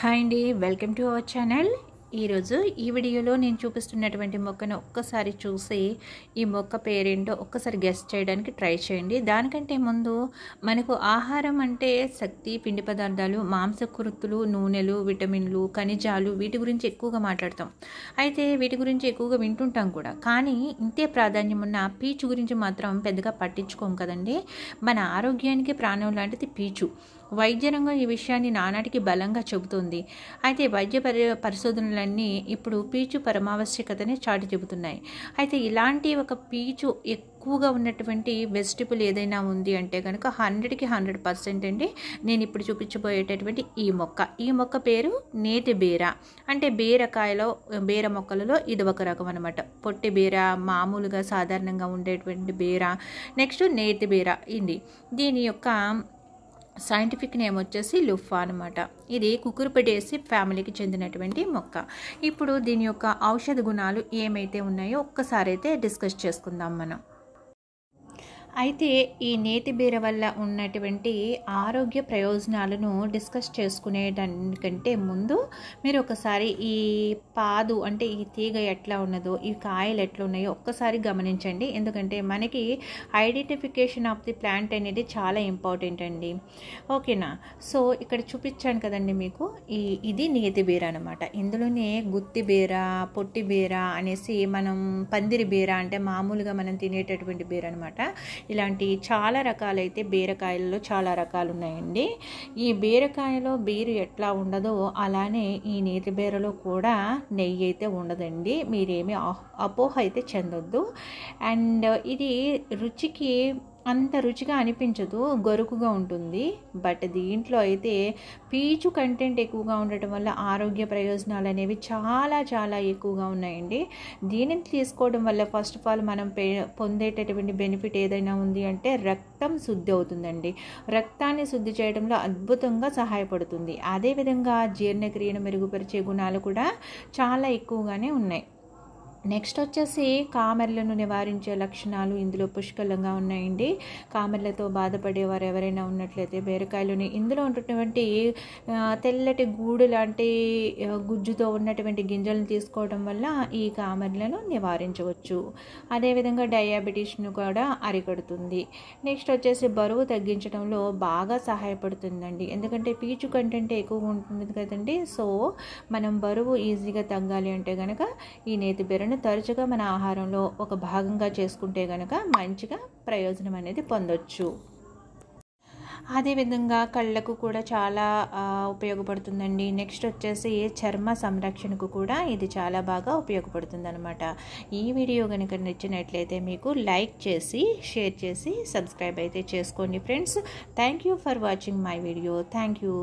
Hi అండి, welcome to our channel. ఈరోజు ఈ వీడియోలో నేను చూపిస్తున్నటువంటి మొక్కను ఒక్కసారి చూసి ఈ మొక్క పేరేంటో ఒక్కసారి గెస్ చేయడానికి ట్రై చేయండి. దానికంటే ముందు మనకు ఆహారం అంటే శక్తి, పిండి పదార్థాలు, మాంసకృతులు, నూనెలు, విటమిన్లు, ఖనిజాలు వీటి గురించి ఎక్కువగా మాట్లాడతాం. అయితే వీటి గురించి ఎక్కువగా వింటుంటాం కూడా. కానీ ఇంతే ప్రాధాన్యం ఉన్న పీచు గురించి మాత్రం పెద్దగా పట్టించుకోం కదండి. మన ఆరోగ్యానికి ప్రాణం లాంటిది పీచు. వైద్య రంగం ఈ విషయాన్ని నానాటికి బలంగా చెబుతుంది. అయితే వైద్య పరిశోధనలన్నీ ఇప్పుడు పీచు పరమావశ్యకతని చాటి చెబుతున్నాయి. అయితే ఇలాంటి ఒక పీచు ఎక్కువగా ఉన్నటువంటి వెజిటబుల్ ఏదైనా ఉంది అంటే కనుక 100కి 100% అండి నేను ఇప్పుడు చూపించబోయేటటువంటి ఈ మొక్క పేరు నేతి బీర. అంటే బీర మొక్కలలో ఇది ఒక రకం అనమాట. పొట్టి బీర, మామూలుగా సాధారణంగా ఉండేటువంటి బీర, నెక్స్ట్ నేతి బీర. దీని యొక్క సైంటిఫిక్ నేమ్ వచ్చేసి లుఫా అనమాట. ఇది కుకుర్బిటేసి ఫ్యామిలీకి చెందినటువంటి మొక్క. ఇప్పుడు దీని యొక్క ఔషధ గుణాలు ఏమైతే ఉన్నాయో ఒక్కసారి అయితే డిస్కస్ చేసుకుందాం మనం. అయితే ఈ నేతి బీర వల్ల ఉన్నటువంటి ఆరోగ్య ప్రయోజనాలను డిస్కస్ చేసుకునేదానికంటే ముందు మీరు ఒకసారి ఈ పాదు అంటే ఈ తీగ ఎట్లా ఉన్నదో, ఈ కాయలు ఎట్లా ఉన్నాయో ఒక్కసారి గమనించండి. ఎందుకంటే మనకి ఐడెంటిఫికేషన్ ఆఫ్ ది ప్లాంట్ అనేది చాలా ఇంపార్టెంట్ అండి. ఓకేనా? సో ఇక్కడ చూపించాను కదండి మీకు. ఇది నేతి బీర అనమాట. ఇందులోనే గుత్తి బీర, పొట్టి బీర అనేసి మనం పందిరి బీర అంటే మామూలుగా మనం తినేటటువంటి బీర అనమాట. ఇలాంటి చాలా రకాలైతే బీరకాయలలో చాలా రకాలు ఉన్నాయండి. ఈ బీరకాయలో బీరు ఎట్లా ఉండదో అలానే ఈ నేతి బీరలో కూడా నెయ్యి అయితే ఉండదండి. మీరేమీ అపోహ అయితే చెందొద్దు. అండ్ ఇది రుచికి అంత రుచిగా అనిపించదు, గరుకుగా ఉంటుంది. బట్ దీంట్లో అయితే పీచు కంటెంట్ ఎక్కువగా ఉండటం వల్ల ఆరోగ్య ప్రయోజనాలు అనేవి చాలా చాలా ఎక్కువగా ఉన్నాయండి. దీనిని తీసుకోవడం వల్ల ఫస్ట్ ఆఫ్ ఆల్ మనం పొందేటటువంటి బెనిఫిట్ ఏదైనా ఉంది అంటే రక్తం శుద్ధి అవుతుందండి. రక్తాన్ని శుద్ధి చేయడంలో అద్భుతంగా సహాయపడుతుంది. అదేవిధంగా జీర్ణక్రియను మెరుగుపరిచే గుణాలు కూడా చాలా ఎక్కువగానే ఉన్నాయి. నెక్స్ట్ వచ్చేసి కామెర్లను నివారించే లక్షణాలు ఇందులో పుష్కలంగా ఉన్నాయండి. కామెర్లతో బాధపడేవారు ఎవరైనా ఉన్నట్లయితే బీరకాయలోని ఇందులో ఉన్నటువంటి తెల్లటి గూడు లాంటి గుజ్జుతో ఉన్నటువంటి గింజలను తీసుకోవడం వల్ల ఈ కామెర్లను నివారించవచ్చు. అదేవిధంగా డయాబెటీస్ను కూడా అరికడుతుంది. నెక్స్ట్ వచ్చేసి బరువు తగ్గించడంలో బాగా సహాయపడుతుందండి. ఎందుకంటే పీచు కంటెంట్ ఎక్కువగా ఉంటుంది కదండి. సో మనం బరువు ఈజీగా తగ్గాలి అంటే కనుక ఈ నేతి బీరను తరచుగా మన ఆహారంలో ఒక భాగంగా చేసుకుంటే కనుక మంచిగా ప్రయోజనం అనేది పొందొచ్చు. అదేవిధంగా కళ్ళకు కూడా చాలా ఉపయోగపడుతుందండి. నెక్స్ట్ వచ్చేసి చర్మ సంరక్షణకు కూడా ఇది చాలా బాగా ఉపయోగపడుతుంది అనమాట. ఈ వీడియో కనుక నచ్చినట్లయితే మీకు లైక్ చేసి, షేర్ చేసి, సబ్స్క్రైబ్ అయితే చేసుకోండి friends. Thank you for watching my video. Thank you.